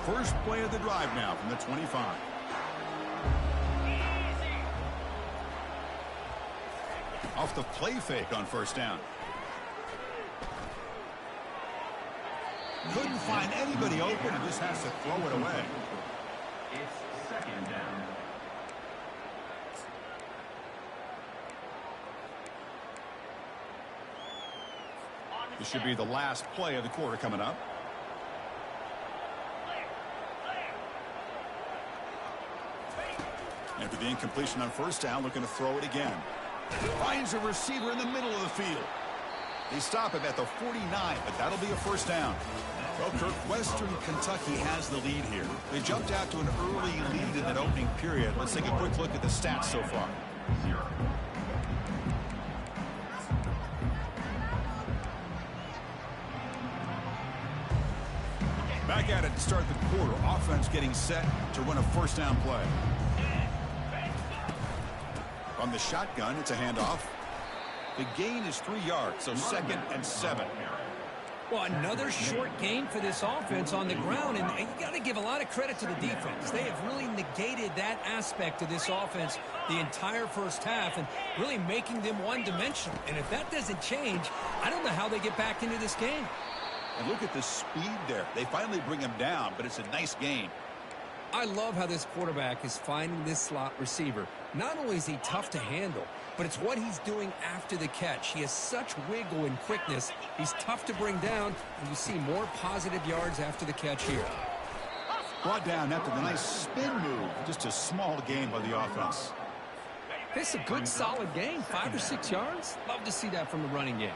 First play of the drive now from the 25. Off the play fake on first down. Couldn't find anybody open and just has to throw it away. It's second down. This should be the last play of the quarter coming up. After the incompletion on first down, looking to throw it again. Finds a receiver in the middle of the field. They stop him at the 49, but that'll be a first down. Well, Kirk, Western Kentucky has the lead here. They jumped out to an early lead in that opening period. Let's take a quick look at the stats so far. Back at it to start the quarter. Offense getting set to run a first down play. From the shotgun, it's a handoff. The gain is 3 yards, so 2nd and 7. Well, another short gain for this offense on the ground, and you got to give a lot of credit to the defense. They have really negated that aspect of this offense the entire first half and really making them one-dimensional. And if that doesn't change, I don't know how they get back into this game. And look at the speed there. They finally bring him down, but it's a nice gain. I love how this quarterback is finding this slot receiver. Not only is he tough to handle, but it's what he's doing after the catch. He has such wiggle and quickness. He's tough to bring down, and you see more positive yards after the catch here. Brought down after the nice spin move. Just a small gain by the offense. It's a good, solid gain, 5 or 6 yards. Love to see that from the running game.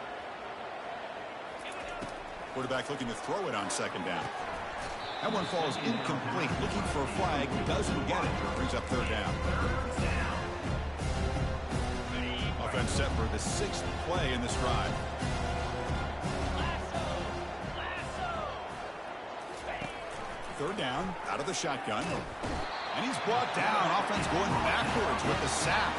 Quarterback looking to throw it on second down. That one falls incomplete. Looking for a flag. Doesn't get it. Brings up third down. Offense set for the 6th play in this drive. Third down. Out of the shotgun. And he's brought down. Offense going backwards with the sack.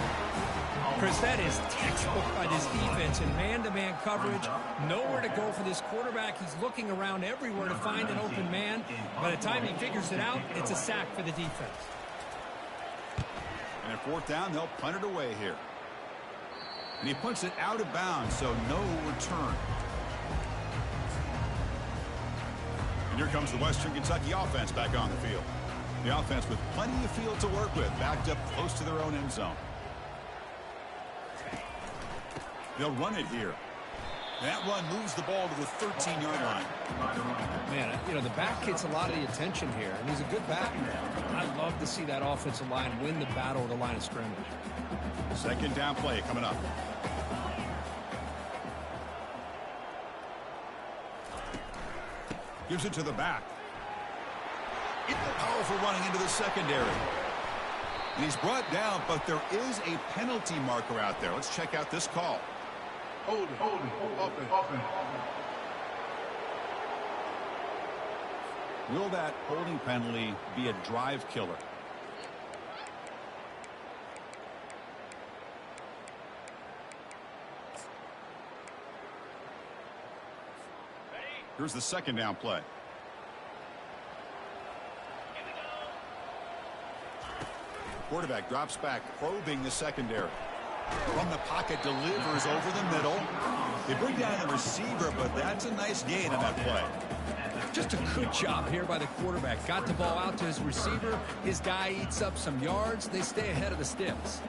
Chris, that is textbook by this defense in man-to-man coverage. Nowhere to go for this quarterback. He's looking around everywhere to find an open man. By the time he figures it out, it's a sack for the defense. And at fourth down, they'll punt it away here. And he punts it out of bounds, so no return. And here comes the Western Kentucky offense back on the field. The offense with plenty of field to work with, backed up close to their own end zone. They'll run it here. That run moves the ball to the 13-yard line. Man, you know, the back gets a lot of the attention here, and he's a good back. I love to see that offensive line win the battle at the line of scrimmage. Second down play coming up. Gives it to the back. Powerful running into the secondary. And he's brought down, but there is a penalty marker out there. Let's check out this call. Hold it, open. Will that holding penalty be a drive killer? Here's the second down play. Quarterback drops back, probing the secondary. From the pocket, delivers over the middle. They bring down the receiver, but that's a nice gain on that play. Just a good job here by the quarterback. Got the ball out to his receiver. His guy eats up some yards. They stay ahead of the sticks.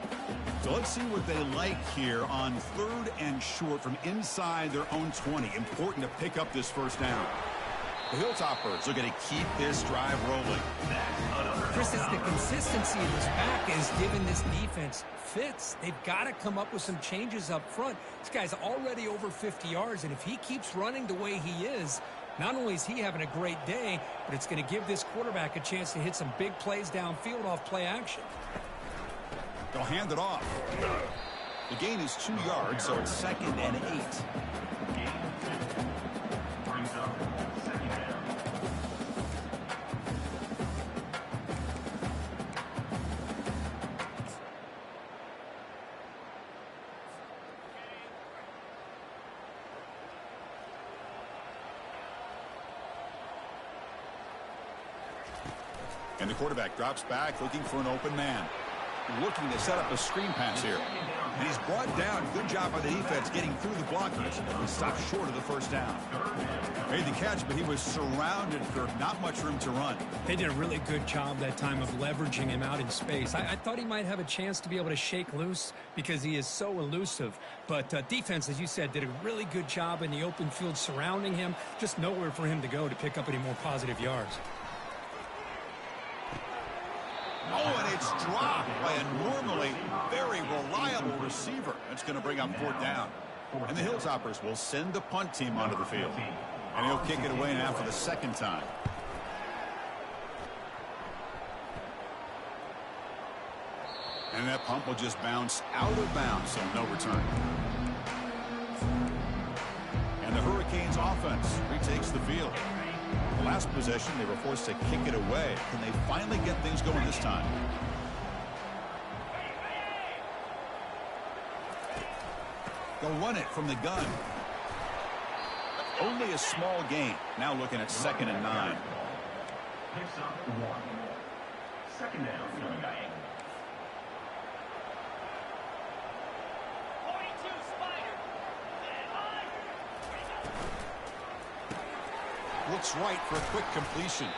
So let's see what they like here on 3rd and short from inside their own 20. Important to pick up this first down. The Hilltoppers are going to keep this drive rolling. Chris, it's the consistency of this back is giving this defense fits. They've got to come up with some changes up front. This guy's already over 50 yards, and if he keeps running the way he is, not only is he having a great day, but it's going to give this quarterback a chance to hit some big plays downfield off play action. They'll hand it off. The gain is 2 yards, so it's 2nd and 8. And the quarterback drops back looking for an open man. Looking to set up a screen pass here. And he's brought down. Good job by the defense getting through the blockers. He stopped short of the first down. Made the catch, but he was surrounded, Kirk. Not much room to run. They did a really good job that time of leveraging him out in space. I thought he might have a chance to be able to shake loose because he is so elusive. But defense, as you said, did a really good job in the open field surrounding him. Just nowhere for him to go to pick up any more positive yards. Oh, and it's dropped by a normally very reliable receiver. That's going to bring up 4th down. And the Hilltoppers will send the punt team onto the field. And he'll kick it away now for the 2nd time. And that punt will just bounce out of bounds, so no return. And the Hurricanes offense retakes the field. The last possession, they were forced to kick it away. Can they finally get things going this time? They'll run it from the gun. Only a small gain. Now looking at 2nd and 9. Picks up 1. 2nd down. Looks right for a quick completion.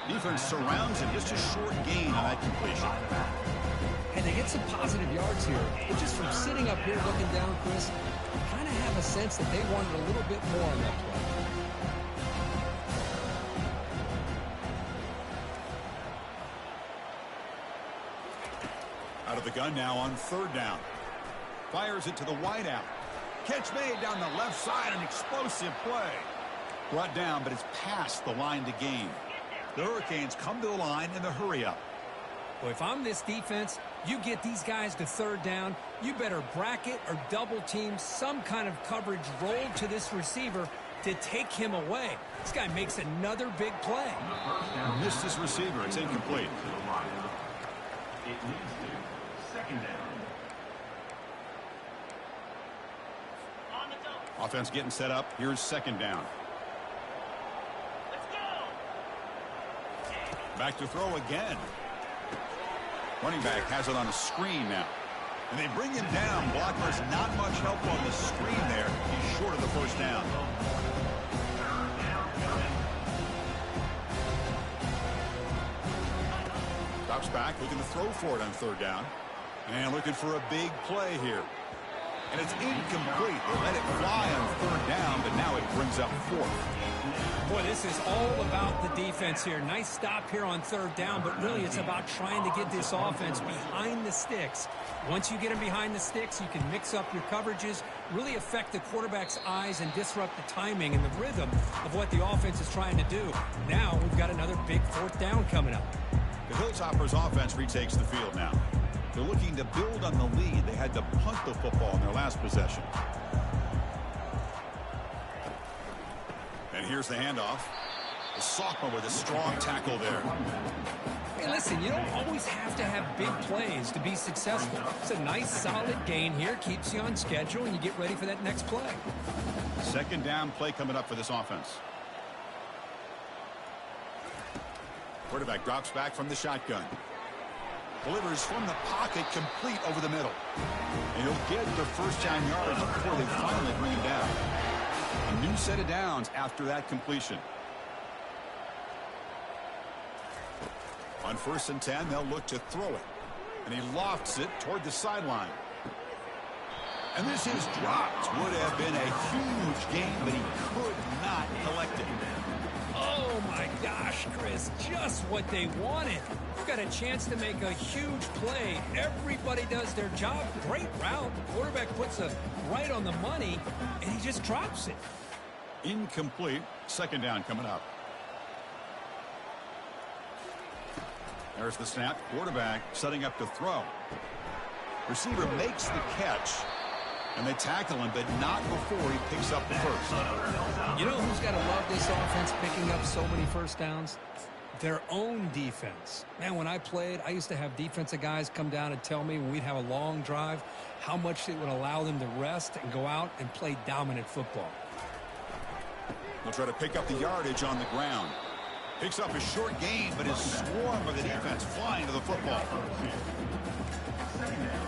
Defense surrounds him. Just a short gain on that completion. And they get some positive yards here. But just from sitting up here looking down, Chris, you kind of have a sense that they wanted a little bit more on that play. Out of the gun now on 3rd down. Fires it to the wideout. Catch made down the left side. An explosive play. Brought down, but it's past the line to gain. The Hurricanes come to the line in the hurry-up. Well, if I'm this defense, you get these guys to 3rd down, you better bracket or double team some kind of coverage roll to this receiver to take him away. This guy makes another big play. Missed his receiver. It's incomplete. It leads to 2nd down. Offense getting set up. Here's 2nd down. Back to throw again. Running back has it on a screen now. And they bring him down. Blockers not much help on the screen there. He's short of the 1st down. Drops back, looking to throw for it on 3rd down. And looking for a big play here. And it's incomplete. They let it fly on 3rd down, but now it brings up 4th. Boy, this is all about the defense here. Nice stop here on 3rd down, but really it's about trying to get this offense behind the sticks. Once you get them behind the sticks, you can mix up your coverages, really affect the quarterback's eyes and disrupt the timing and the rhythm of what the offense is trying to do. Now we've got another big 4th down coming up. The Hilltoppers offense retakes the field now. They're looking to build on the lead. They had to punt the football in their last possession. And here's the handoff. The sophomore with a strong tackle there. Hey, listen, you don't always have to have big plays to be successful. It's a nice, solid gain here. Keeps you on schedule, and you get ready for that next play. 2nd down play coming up for this offense. Quarterback drops back from the shotgun. Delivers from the pocket, complete over the middle. And he'll get the 1st down yards before they finally bring him down. A new set of downs after that completion. On 1st and 10, they'll look to throw it. And he lofts it toward the sideline. And this is dropped. Would have been a huge gain, but he could not collect it. Oh, my gosh, Chris, just what they wanted. You've got a chance to make a huge play. Everybody does their job. Great route. The quarterback puts it right on the money, and he just drops it. Incomplete. 2nd down coming up. There's the snap. Quarterback setting up to throw. Receiver makes the catch. And they tackle him, but not before he picks up the 1st. You know who's got to love this offense picking up so many 1st downs? Their own defense. Man, when I played, I used to have defensive guys come down and tell me when we'd have a long drive how much it would allow them to rest and go out and play dominant football. They'll try to pick up the yardage on the ground. Picks up a short gain, but his swarm of the defense flying to the football. Second down.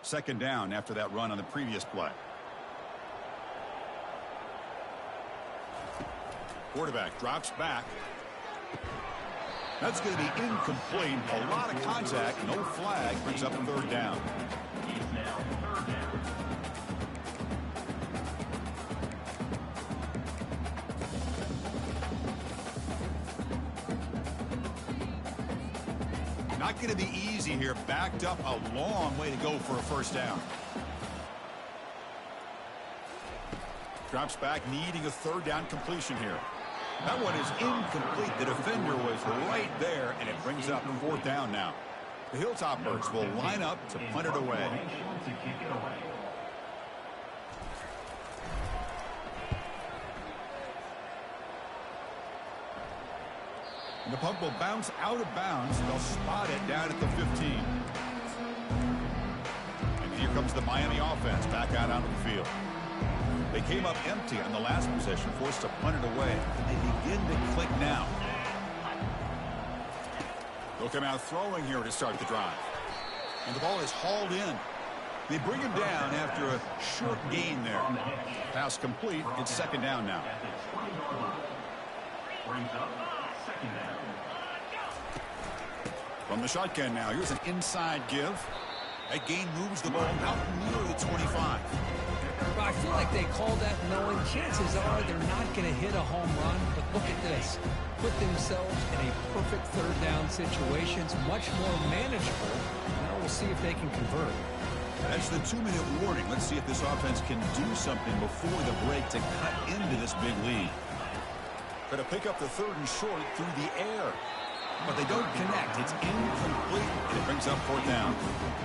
Second down after that run on the previous play. Quarterback drops back. That's going to be incomplete. A lot of contact, no flag, brings up a third down. It's now third down. Not going to be easy here. Backed up, a long way to go for a first down. Drops back, needing a third down completion here. That one is incomplete. The defender was right there, and it brings up fourth down now. The Hilltoppers will line up to punt it away. To kick it away. And the punt will bounce out of bounds. They'll spot it down at the 15. And here comes the Miami offense back out onto the field. They came up empty on the last possession, forced to punt it away. They begin to click now. They'll come out throwing here to start the drive. And the ball is hauled in. They bring him down after a short gain there. Pass complete. It's second down now. At the 20-yard line. Brings up second down. From the shotgun now, here's an inside give. That gain moves the ball out near the 25. Well, I feel like they called that knowing chances are they're not going to hit a home run. But look at this. Put themselves in a perfect third down situation. It's much more manageable. Now we'll see if they can convert. That's the 2-minute warning. Let's see if this offense can do something before the break to cut into this big lead. Going to pick up the third and short through the air. But they don't connect. It's incomplete, and it brings up fourth down.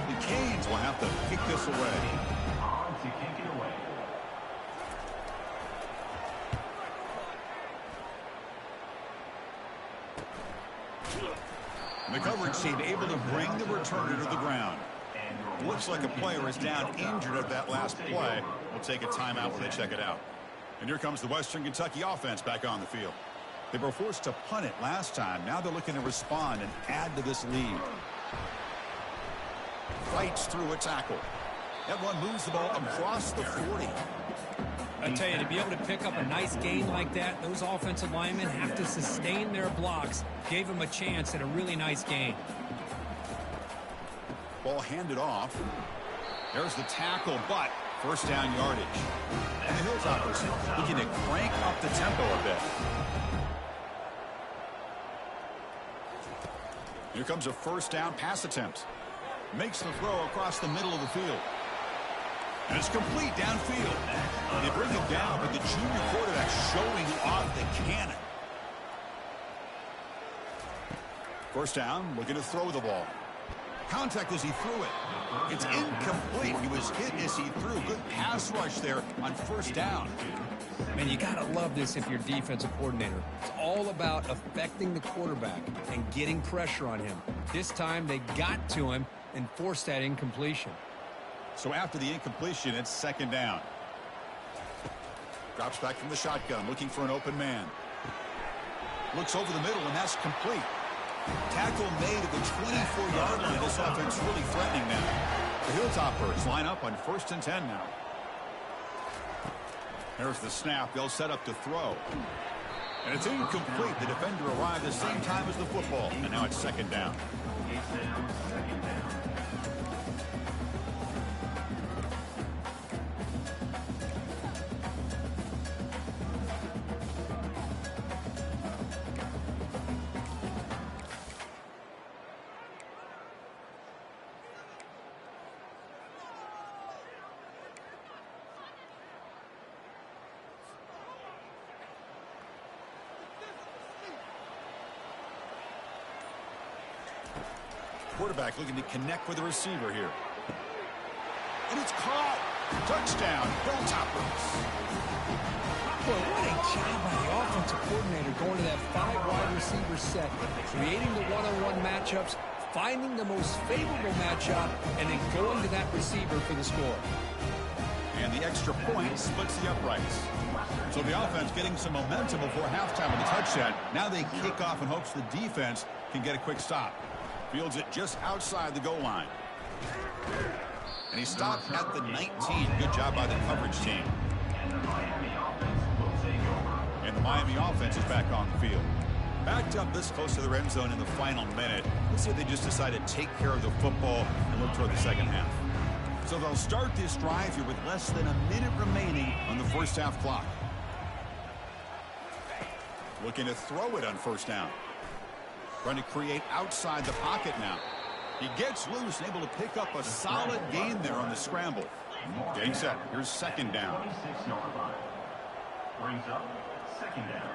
The Canes will have to kick this away. On to kick it away. And the coverage team able to bring the returner to the ground. Looks like a player is down injured at that last play. We'll take a timeout when they check it out. And here comes the Western Kentucky offense back on the field. They were forced to punt it last time. Now they're looking to respond and add to this lead. Fights through a tackle. That one moves the ball across the 40. I tell you, to be able to pick up a nice gain like that, those offensive linemen have to sustain their blocks. Gave them a chance at a really nice gain. Ball handed off. There's the tackle, but first down yardage. And the Hilltoppers looking to crank up the tempo a bit. Here comes a first down pass attempt. Makes the throw across the middle of the field. And it's complete downfield. They bring him down, but the junior quarterback showing off the cannon. First down, looking to throw the ball. Contact as he threw it. It's incomplete. He was hit as he threw. Good pass rush there on first down. Man, you got to love this if you're defensive coordinator. It's all about affecting the quarterback and getting pressure on him. This time they got to him and forced that incompletion. So after the incompletion, it's second down. Drops back from the shotgun, looking for an open man. Looks over the middle, and that's complete. Tackle made at the 24-yard line. This offense really threatening now. The Hilltoppers line up on 1st and 10 now. There's the snap. They'll set up to throw. And it's incomplete. The defender arrived the same time as the football. And now it's second down. It's now second down. Quarterback looking to connect with the receiver here. And it's caught. Touchdown, Hilltoppers. Boy, what a job by the offensive coordinator going to that 5 wide receiver set, creating the one-on-one matchups, finding the most favorable matchup, and then going to that receiver for the score. And the extra point splits the uprights. So the offense getting some momentum before halftime with a touchdown. Now they kick off in hopes the defense can get a quick stop. Fields it just outside the goal line. And he stopped at the 19. Good job by the coverage team. And the Miami offense is back on the field. Backed up this close to the red zone in the final minute. Let's see if they just decide to take care of the football and look toward the second half. So they'll start this drive here with less than a minute remaining on the first half clock. Looking to throw it on first down. Trying to create outside the pocket now. He gets loose and able to pick up a solid gain there on the scramble. Getting set. Here's second down. 26-yard line. Brings up second down.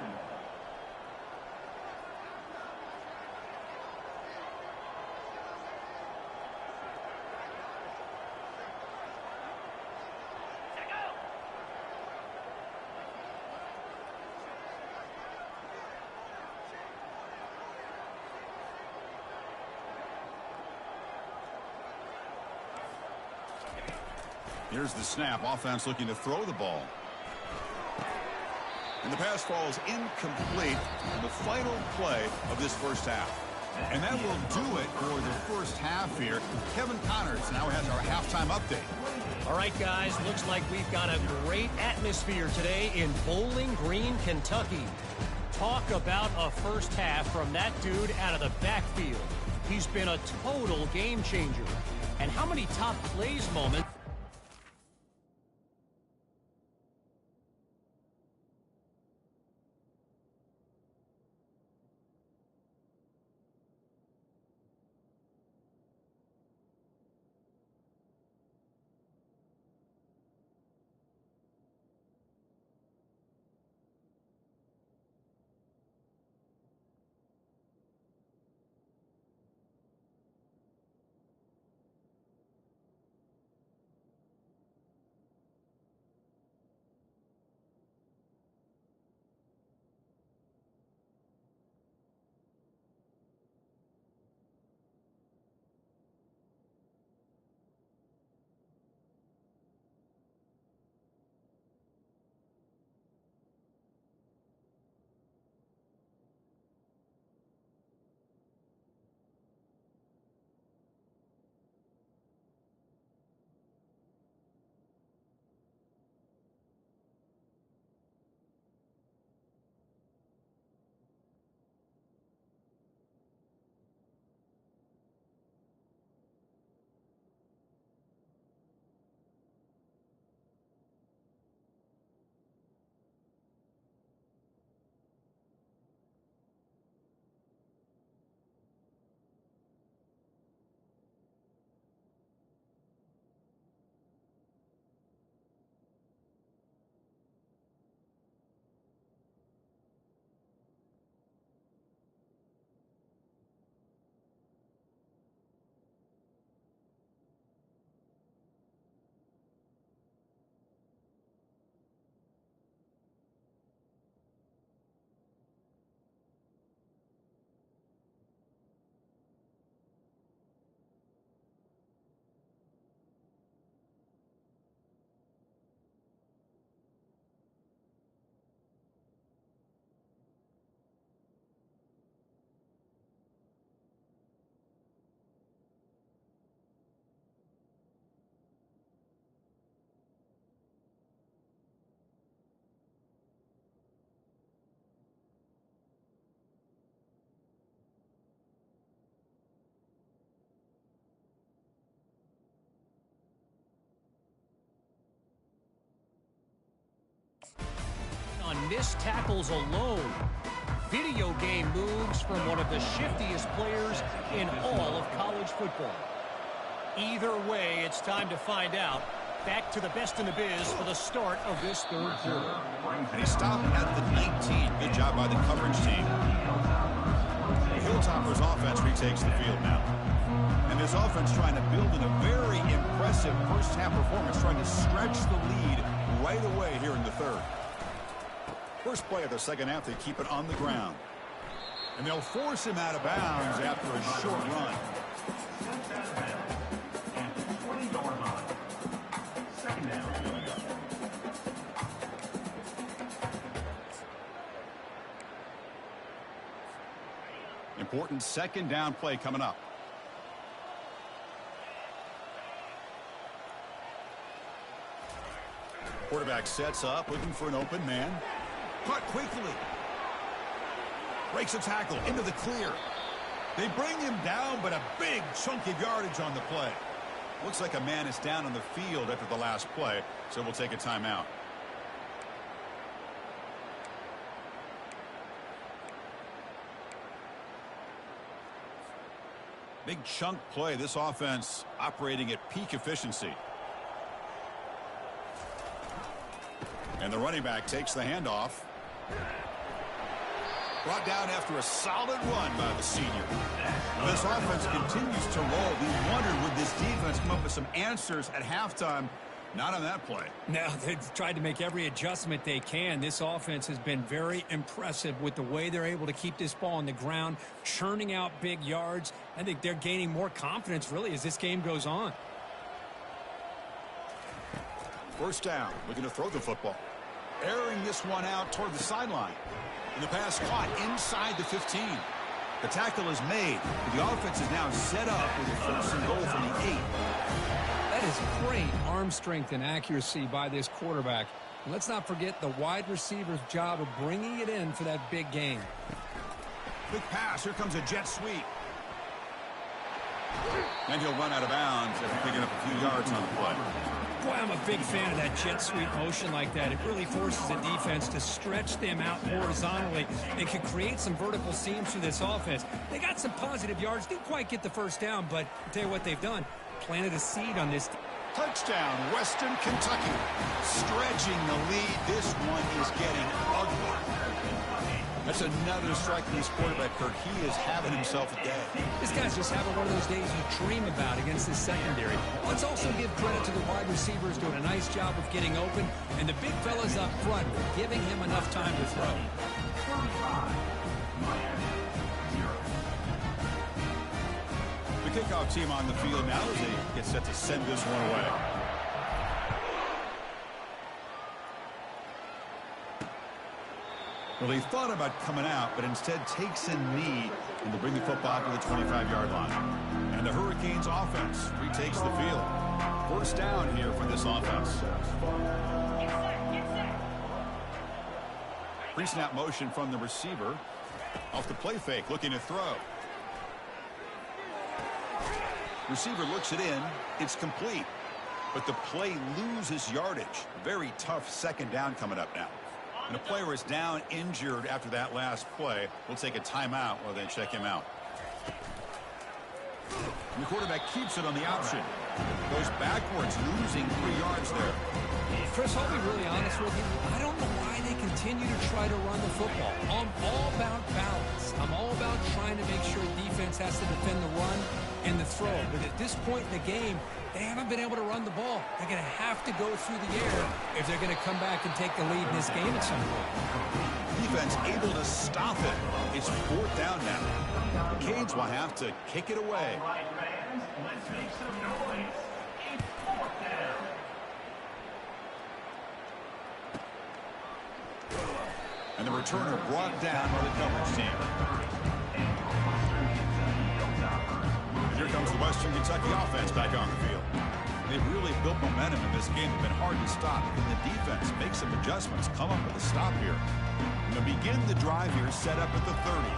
Here's the snap. Offense looking to throw the ball. And the pass falls incomplete on the final play of this first half. And that will do it for the first half here. Kevin Connors now has our halftime update. All right, guys, looks like we've got a great atmosphere today in Bowling Green, Kentucky. Talk about a first half from that dude out of the backfield. He's been a total game changer. And how many top plays moments? On missed tackles alone. Video game moves from one of the shiftiest players in all of college football. Either way, it's time to find out. Back to the best in the biz for the start of this third quarter. And he stopped at the 19. Good job by the coverage team. The Hilltoppers offense retakes the field now. And this offense trying to build in a very impressive first half performance, trying to stretch the lead right away here in the third. First play of the second half, they keep it on the ground. And they'll force him out of bounds after a short run. And 20-yard line. Second down. Important second down play coming up. Quarterback sets up, looking for an open man. Caught quickly. Breaks a tackle into the clear. They bring him down, but a big chunk of yardage on the play. Looks like a man is down on the field after the last play, so we'll take a timeout. Big chunk play. This offense operating at peak efficiency. And the running back takes the handoff. Brought down after a solid run by the senior. This offense continues to roll. We wondered, would this defense come up with some answers at halftime? Not on that play. No, they've tried to make every adjustment they can. This offense has been very impressive with the way they're able to keep this ball on the ground, churning out big yards. I think they're gaining more confidence, really, as this game goes on. First down, looking to throw the football. Airing this one out toward the sideline. And the pass caught inside the 15. The tackle is made. The offense is now set up with a first and goal from the 8. That is great arm strength and accuracy by this quarterback. And let's not forget the wide receiver's job of bringing it in for that big game. Quick pass. Here comes a jet sweep. And he'll run out of bounds after picking up a few yards on the play. Boy, I'm a big fan of that jet sweep motion like that. It really forces a defense to stretch them out horizontally and can create some vertical seams for this offense. They got some positive yards. Didn't quite get the first down, but I'll tell you what they've done. Planted a seed on this. Touchdown, Western Kentucky. Stretching the lead. This one is getting ugly. That's another strike from his quarterback, Kirk. He is having himself a day. This guy's just having one of those days you dream about against this secondary. Let's also give credit to the wide receivers doing a nice job of getting open, and the big fellas up front giving him enough time to throw. The kickoff team on the field now as they get set to send this one away. Well, he thought about coming out, but instead takes a knee and to bring the football to the 25-yard line. And the Hurricanes offense retakes the field. First down here for this offense. Pre-snap motion from the receiver. Off the play fake, looking to throw. Receiver looks it in. It's complete. But the play loses yardage. Very tough second down coming up now. And a player is down injured after that last play. We'll take a timeout while they check him out. And the quarterback keeps it on the option. Goes backwards, losing 3 yards there. Chris, I'll be really honest with you. I don't know why they continue to try to run the football. I'm all about balance. I'm all about trying to make sure defense has to defend the run and the throw. But at this point in the game, they haven't been able to run the ball. They're going to have to go through the air if they're going to come back and take the lead in this game at some point. Defense able to stop it. It's fourth down now. The Canes will have to kick it away. Let's make some noise. It's fourth down. And the returner brought down by the coverage team. Here comes the Western Kentucky offense back on the field. They've really built momentum in this game. It's been hard to stop. Can the defense make some adjustments, come up with a stop here? And they'll begin the drive here, set up at the 30.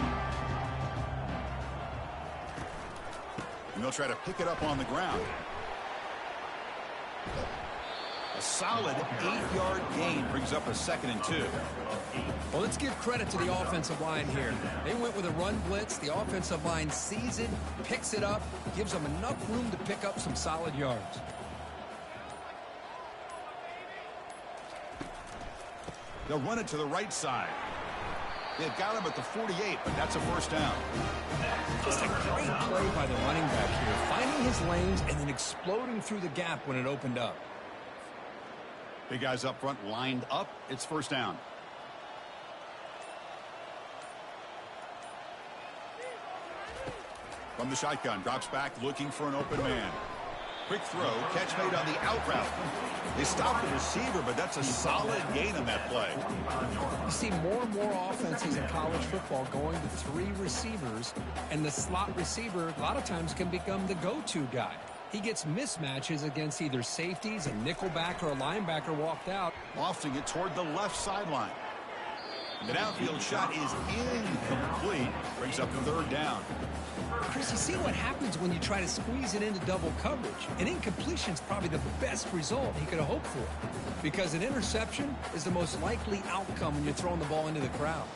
And they'll try to pick it up on the ground. A solid 8-yard gain brings up a 2nd and 2. Well, let's give credit to the offensive line here. They went with a run blitz. The offensive line sees it, picks it up, gives them enough room to pick up some solid yards. They'll run it to the right side. They've got him at the 48, but that's a first down. Just a great play by the running back here, finding his lanes and then exploding through the gap when it opened up. Big guys up front lined up. It's first down. From the shotgun, drops back looking for an open man. Quick throw, catch made on the out route. They stopped the receiver, but that's a solid gain on that play. You see more and more offenses in college football going to 3 receivers, and the slot receiver a lot of times can become the go-to guy. He gets mismatches against either safeties, a nickelback, or a linebacker walked out. Lofting it toward the left sideline. The downfield shot is incomplete. Brings up 3rd down. Chris, you see what happens when you try to squeeze it into double coverage. An incompletion is probably the best result he could have hoped for, because an interception is the most likely outcome when you're throwing the ball into the crowd.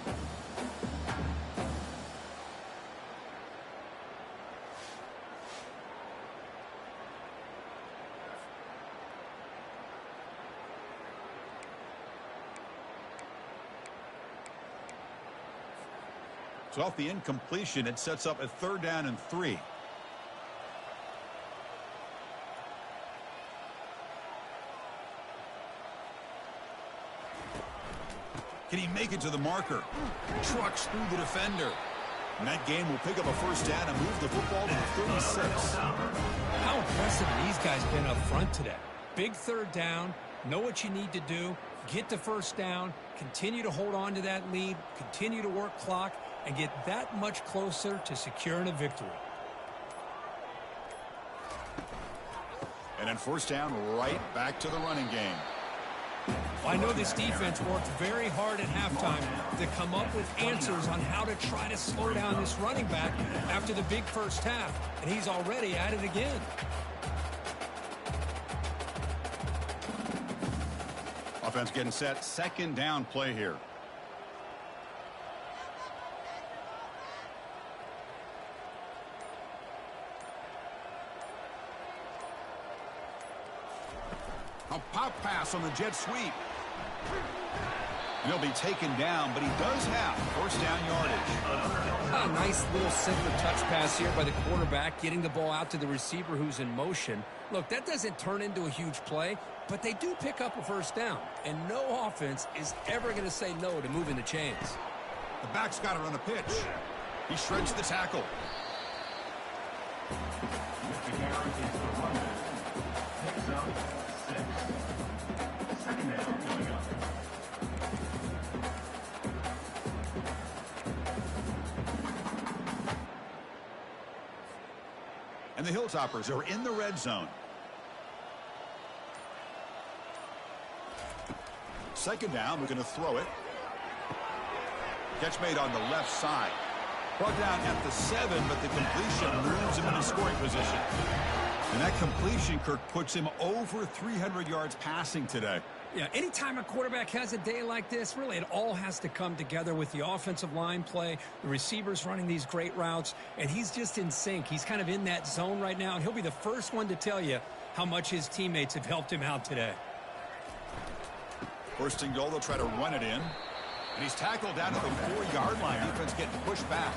So off the incompletion, it sets up a 3rd down and 3. Can he make it to the marker? Trucks through the defender. And that game will pick up a 1st down and move the football to 36. How impressive have these guys been up front today? Big 3rd down, know what you need to do, get the 1st down, continue to hold on to that lead, continue to work clock, and get that much closer to securing a victory. And then 1st down, right back to the running game. I know this defense worked very hard at halftime to come up with answers on how to try to slow down this running back after the big 1st half, and he's already at it again. Offense getting set. 2nd down play here. A pop pass on the jet sweep. And he'll be taken down, but he does have 1st down yardage. A nice little center touch pass here by the quarterback, getting the ball out to the receiver who's in motion. Look, that doesn't turn into a huge play, but they do pick up a 1st down, and no offense is ever going to say no to moving the chains. The back's got it on the pitch. He shreds the tackle. Mr. Garrett is the runner. Picks up 6. 2nd down coming up. And the Hilltoppers are in the red zone. 2nd down, we're going to throw it. Catch made on the left side. Brought down at the 7, but the completion moves him into scoring position. And that completion, Kirk, puts him over 300 yards passing today. Yeah, anytime a quarterback has a day like this, really it all has to come together with the offensive line play, the receivers running these great routes, and he's just in sync. He's kind of in that zone right now, and he'll be the first one to tell you how much his teammates have helped him out today. 1st and goal, they'll try to run it in. And he's tackled down at the 4-yard line. Defense getting pushed back.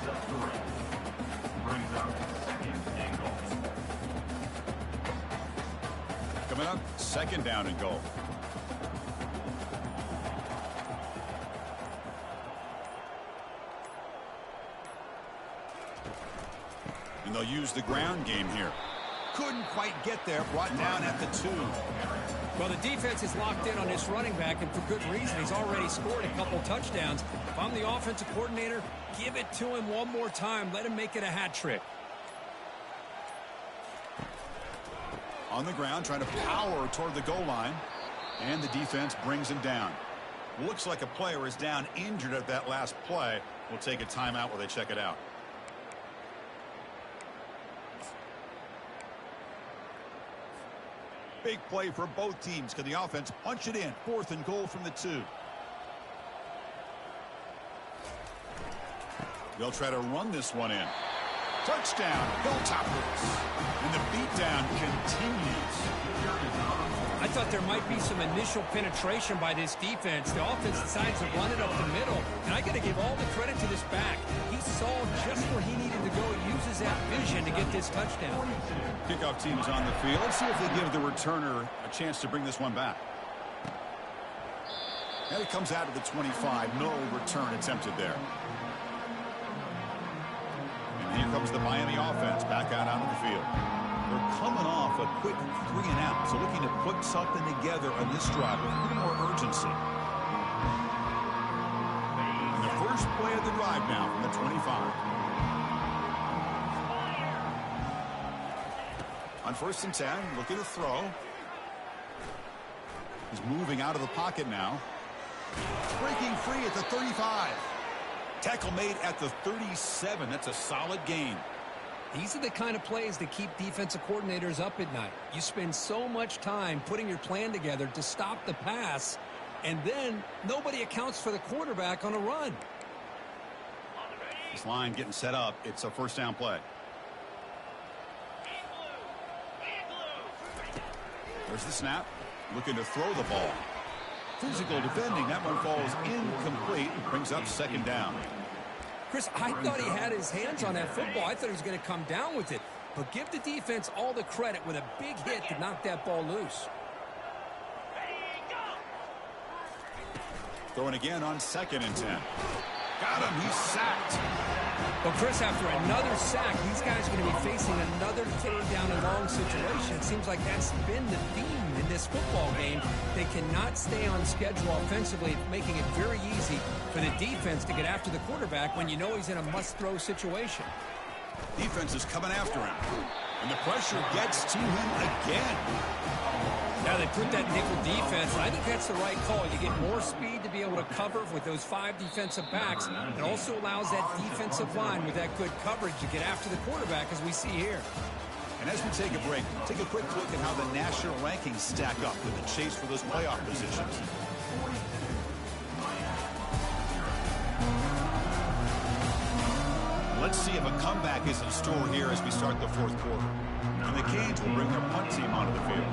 Brings up 2nd and goal. Coming up, 2nd down and goal. And they'll use the ground game here. Couldn't quite get there. Brought down at the 2. Well, the defense is locked in on this running back, and for good reason. He's already scored a couple touchdowns. If I'm the offensive coordinator, give it to him one more time. Let him make it a hat trick. On the ground, trying to power toward the goal line. And the defense brings him down. Looks like a player is down injured at that last play. We'll take a timeout while they check it out. Big play for both teams. Can the offense punch it in? 4th and goal from the 2. They'll try to run this one in. Touchdown, Hilltoppers. And the beatdown continues. I thought there might be some initial penetration by this defense. The offense decides to run it up the middle. And I got to give all the credit to this back. He saw just where he needed to go. He uses that vision to get this touchdown. Kickoff team is on the field. Let's see if they give the returner a chance to bring this one back. And it comes out of the 25. No return attempted there. And And here comes the Miami offense back out onto the field. They're coming off a quick 3 and out, so looking to put something together on this drive with a little more urgency. And the first play of the drive now from the 25. On 1st and 10, looking to throw. He's moving out of the pocket now. Breaking free at the 35. Tackle made at the 37. That's a solid gain. These are the kind of plays that keep defensive coordinators up at night. You spend so much time putting your plan together to stop the pass, and then nobody accounts for the quarterback on a run. This line getting set up. It's a 1st down play. There's the snap. Looking to throw the ball. Physical defending. That one falls incomplete. Brings up 2nd down. Chris, I thought he had his hands on that football. I thought he was going to come down with it. But give the defense all the credit with a big hit to knock that ball loose. Throwing again on 2nd and 10. Got him. He's sacked. Well, Chris, after another sack, these guys are going to be facing another 3rd down and long situation. It seems like that's been the theme in this football game. They cannot stay on schedule offensively, making it very easy for the defense to get after the quarterback when you know he's in a must-throw situation. Defense is coming after him. And the pressure gets to him again. Now they put that nickel defense, and I think that's the right call. You get more speed to be able to cover with those 5 defensive backs. It also allows that defensive line with that good coverage to get after the quarterback, as we see here. And as we take a break, take a quick look at how the national rankings stack up with the chase for those playoff positions. Let's see if a comeback is in store here as we start the 4th quarter. And the Canes will bring their punt team onto the field.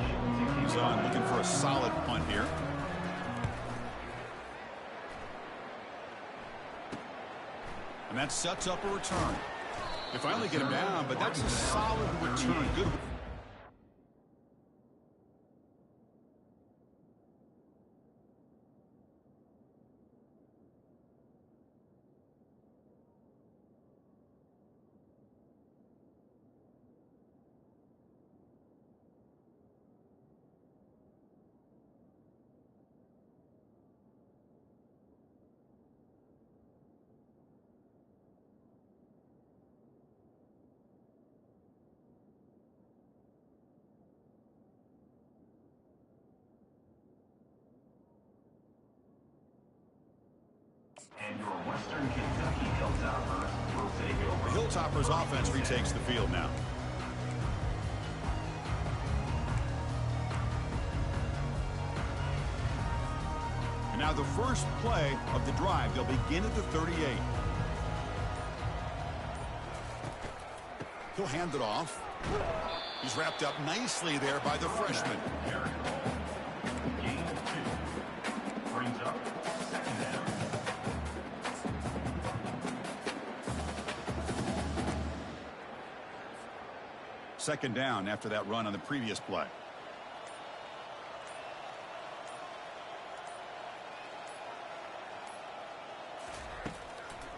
He's on looking for a solid punt here. And that sets up a return. They finally get him down, but that's a solid return. Good. And your Western Kentucky Hilltoppers will take over. The Hilltoppers offense retakes the field now. And now the first play of the drive. They'll begin at the 38. He'll hand it off. He's wrapped up nicely there by the freshman. Game 2 brings up 2nd down. Second down after that run on the previous play.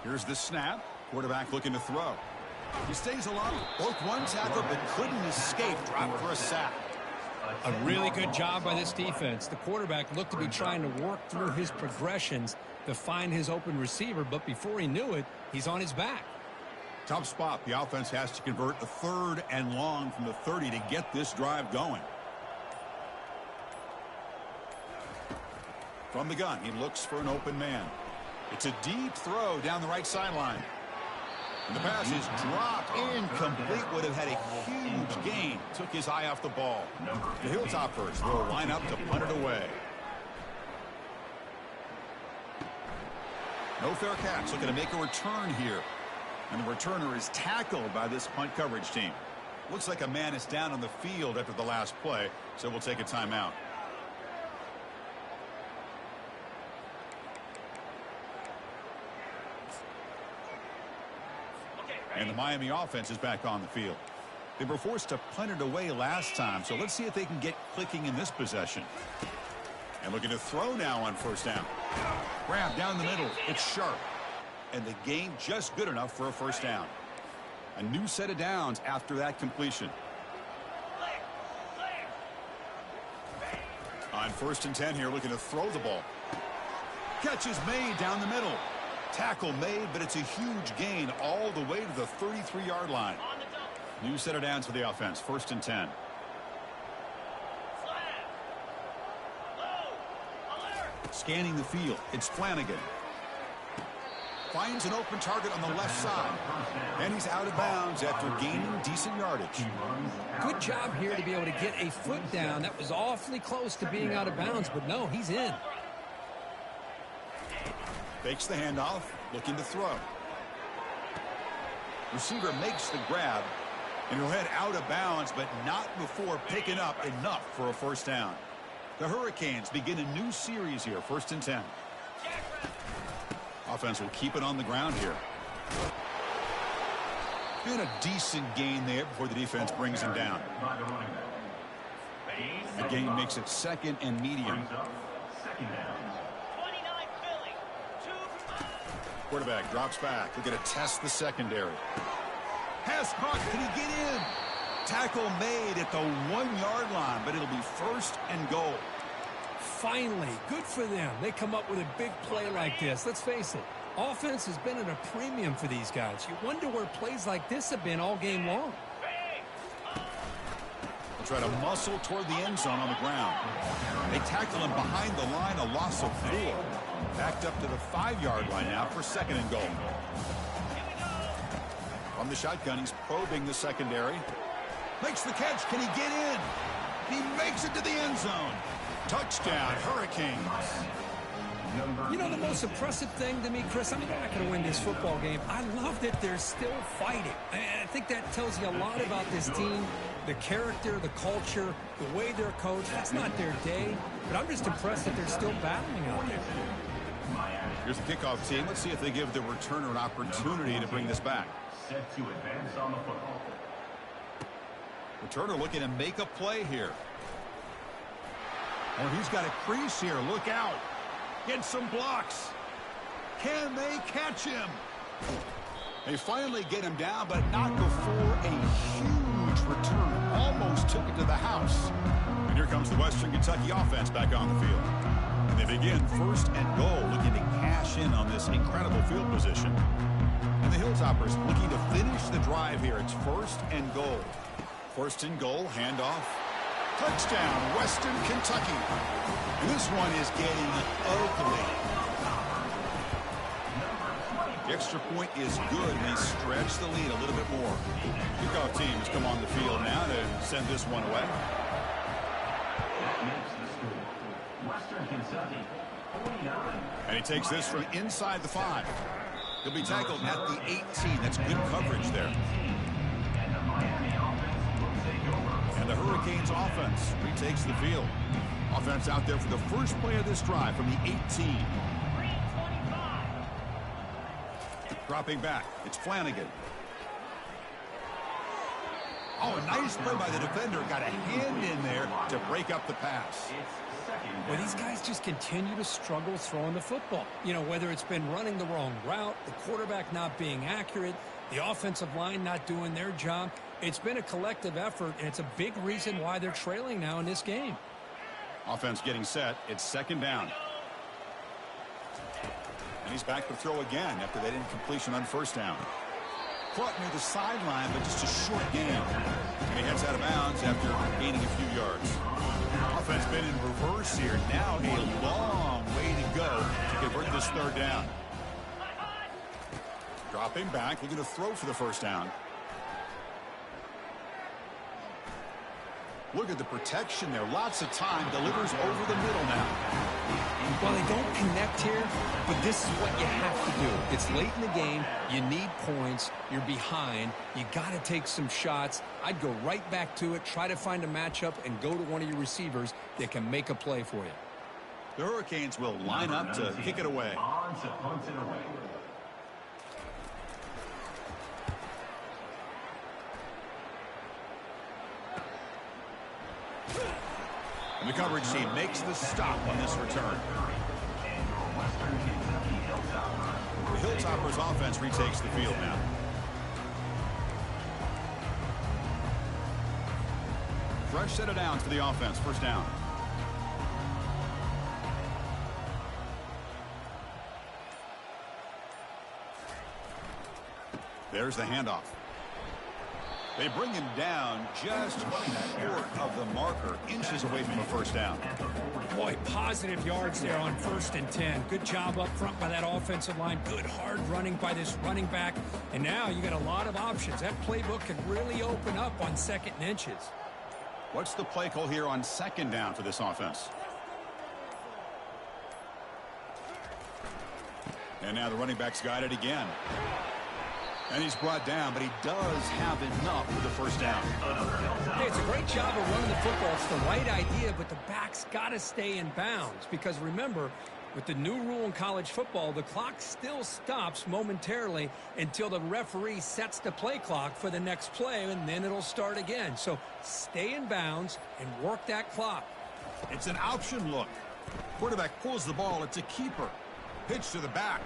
Here's the snap. Quarterback looking to throw. He stays alive. Broke one tackle but couldn't escape. Dropped for a sack. A really good job by this defense. The quarterback looked to be trying to work through his progressions to find his open receiver, but before he knew it, he's on his back. Tough spot. The offense has to convert a 3rd and long from the 30 to get this drive going. From the gun, he looks for an open man. It's a deep throw down the right sideline. And the pass is dropped. Incomplete. Would have had a huge gain. Took his eye off the ball. The Hilltoppers will line up to punt it away. No fair catch. Looking to make a return here. And the returner is tackled by this punt coverage team. Looks like a man is down on the field after the last play, so we'll take a timeout. And the Miami offense is back on the field. They were forced to punt it away last time, so let's see if they can get clicking in this possession. And looking to throw now on 1st down. Grab down the middle. It's sharp. And the gain just good enough for a 1st down. A new set of downs after that completion. On 1st and 10 here, looking to throw the ball. Catch is made down the middle. Tackle made, but it's a huge gain all the way to the 33-yard line. New set of downs for the offense. 1st and 10. Scanning the field. It's Flanagan. Finds an open target on the left side. And he's out of bounds after gaining decent yardage. Good job here to be able to get a foot down. That was awfully close to being out of bounds, but no, he's in. Fakes the handoff, looking to throw. Receiver makes the grab, and he'll head out of bounds, but not before picking up enough for a 1st down. The Hurricanes begin a new series here, 1st and 10. Offense will keep it on the ground here. And a decent gain there before the defense brings him down. The gain makes it 2nd and medium. Quarterback drops back. They're going to test the secondary. Pass caught. Can he get in? Tackle made at the 1-yard line, but it'll be 1st and goal. Finally, good for them. They come up with a big play like this. Let's face it, offense has been at a premium for these guys. You wonder where plays like this have been all game long. They'll try to muscle toward the end zone on the ground. They tackle him behind the line, a loss of 4. Backed up to the 5-yard line now for 2nd and goal. From the shotgun, he's probing the secondary. Makes the catch. Can he get in? He makes it to the end zone. Touchdown, Hurricanes. You know the most impressive thing to me, Chris, I mean, they're not going to win this football game. I love that they're still fighting. I think that tells you a lot about this team, the character, the culture, the way they're coached. That's not their day, but I'm just impressed that they're still battling out there. Here's the kickoff team. Let's see if they give the returner an opportunity to bring this back. Set to advance on the football. Returner looking to make a play here. Oh, he's got a crease here. Look out. Get some blocks. Can they catch him? They finally get him down, but not before a huge return. Almost took it to the house. And here comes the Western Kentucky offense back on the field. And they begin 1st and goal, looking to cash in on this incredible field position. And the Hilltoppers looking to finish the drive here. It's 1st and goal. 1st and goal, handoff. Touchdown, Western Kentucky. And this one is getting ugly. The extra point is good, and they stretch the lead a little bit more. Kickoff team has come on the field now to send this one away. That makes the score. Western Kentucky, 49. And he takes this from inside the 5. He'll be tackled at the 18. That's good coverage there. And the Miami offense will take over. And the Hurricanes offense retakes the field. Offense out there for the first play of this drive from the 18. Dropping back. It's Flanagan. Oh, a nice play by the defender. Got a hand in there to break up the pass. Well, these guys just continue to struggle throwing the football. You know, whether it's been running the wrong route, the quarterback not being accurate, the offensive line not doing their job. It's been a collective effort, and it's a big reason why they're trailing now in this game. Offense getting set. It's 2nd down. And he's back to throw again after that incompletion on 1st down. Caught near the sideline, but just a short gain. And he heads out of bounds after gaining a few yards. Offense been in reverse here. Now a long way to go to convert this 3rd down. Dropping back, looking to throw for the 1st down. Look at the protection there. Lots of time. Delivers over the middle now. Well, they don't connect here, but this is what you have to do. It's late in the game. You need points. You're behind. You got to take some shots. I'd go right back to it, try to find a matchup, and go to one of your receivers that can make a play for you. The Hurricanes will line up to kick it away. On to punt it away. And the coverage team makes the stop on this return. The Hilltoppers offense retakes the field now. fresh set of downs for the offense. First down. There's the handoff. They bring him down just short of the marker, inches away from a first down. Boy, positive yards there on 1st and 10. Good job up front by that offensive line. Good hard running by this running back. And now you got a lot of options. That playbook can really open up on 2nd and inches. What's the play call here on 2nd down for this offense? And now the running back's got it again. And he's brought down, but he does have enough for the first down. Hey, it's a great job of running the football. It's the right idea, but the back's got to stay in bounds. Because remember, with the new rule in college football, the clock still stops momentarily until the referee sets the play clock for the next play, and then it'll start again. So stay in bounds and work that clock. It's an option look. Quarterback pulls the ball. It's a keeper. Pitch to the back.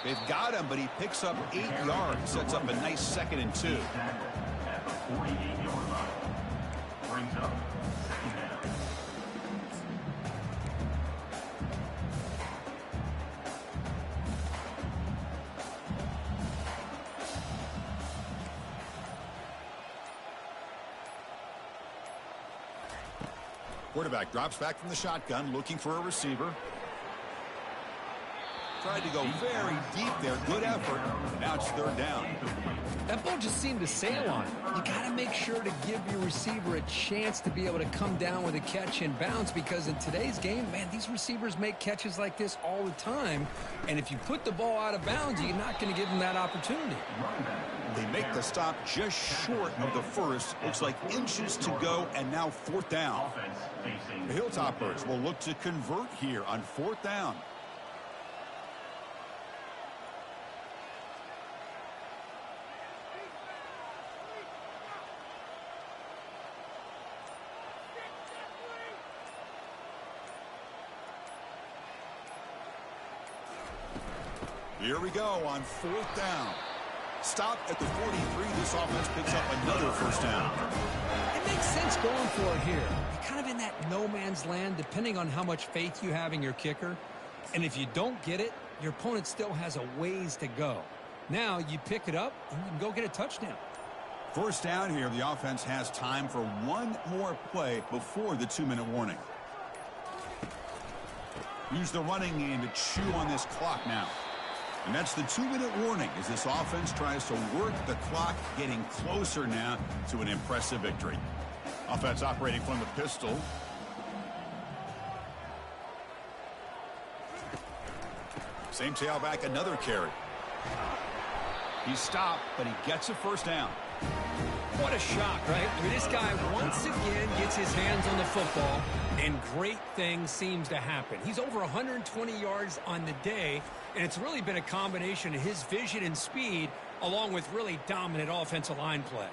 They've got him, but he picks up 8 yards. Sets up a nice 2nd and 2. At the 48-yard line. Brings up 2nd down. Quarterback drops back from the shotgun, looking for a receiver. Tried to go very deep there. Good effort. Now it's 3rd down. That ball just seemed to sail on it. You got to make sure to give your receiver a chance to be able to come down with a catch in bounds, because in today's game, man, these receivers make catches like this all the time. And if you put the ball out of bounds, you're not going to give them that opportunity. They make the stop just short of the first. Looks like inches to go, and now 4th down. The Hilltoppers will look to convert here on 4th down. Here we go on 4th down. Stop at the 43. This offense picks up another first down. It makes sense going for it here. You're kind of in that no man's land, depending on how much faith you have in your kicker. And if you don't get it, your opponent still has a ways to go. Now you pick it up and you can go get a touchdown. First down here, the offense has time for one more play before the 2-minute warning. Use the running game to chew on this clock now. And that's the 2-minute warning as this offense tries to work the clock, getting closer now to an impressive victory. Offense operating from the pistol. Same tailback, another carry. He stopped, but he gets a first down. What a shock, right? I mean, this guy once again gets his hands on the football, and great things seems to happen. He's over 120 yards on the day, and it's really been a combination of his vision and speed along with really dominant offensive line play.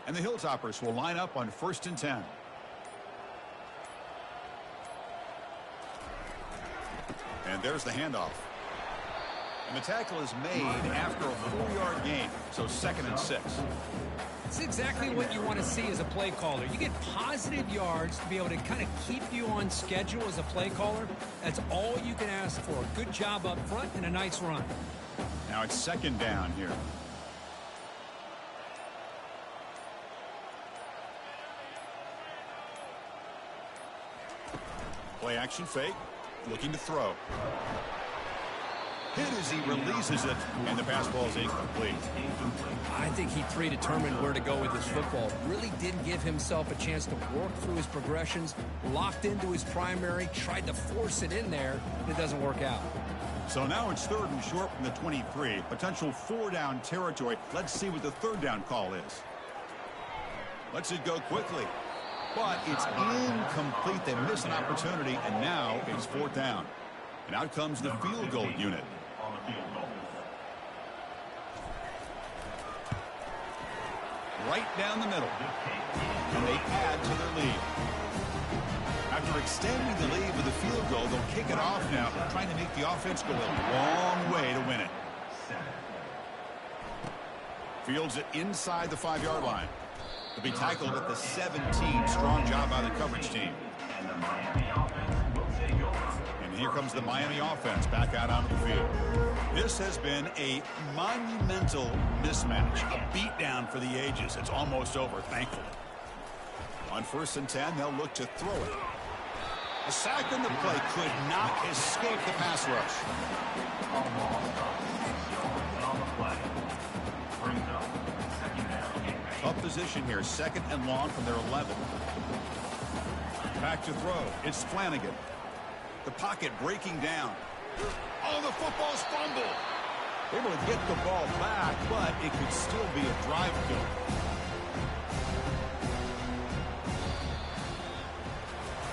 And the Hilltoppers will line up on 1st and 10. And there's the handoff. And the tackle is made after a 4-yard gain, so 2nd and 6. It's exactly what you want to see as a play caller. You get positive yards to be able to kind of keep you on schedule as a play caller. That's all you can ask for. Good job up front and a nice run. Now it's 2nd down here. Play action fake, looking to throw. Hit as he releases it, and the pass ball is incomplete. I think he predetermined where to go with his football. Really didn't give himself a chance to work through his progressions, locked into his primary, tried to force it in there, and it doesn't work out. So now it's 3rd and short from the 23. Potential 4-down territory. Let's see what the 3rd down call is. Lets it go quickly. But it's incomplete. They miss an opportunity, and now it's 4th down. And out comes the field goal unit. On the field goal. Right down the middle. And they add to their lead. After extending the lead with a field goal, they'll kick it off now, trying to make the offense go a long way to win it. Fields it inside the 5-yard line. They'll be tackled at the 17. Strong job by the coverage team. And here comes the Miami offense back out onto the field. This has been a monumental mismatch, a beatdown for the ages. It's almost over, thankfully. On 1st and 10, they'll look to throw it. A sack on the play could not escape the pass rush. Up position here, 2nd and long from their 11. Back to throw. It's Flanagan. The pocket breaking down. Oh, the football's fumbled. Able to get the ball back, but it could still be a drive kill.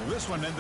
This one ended up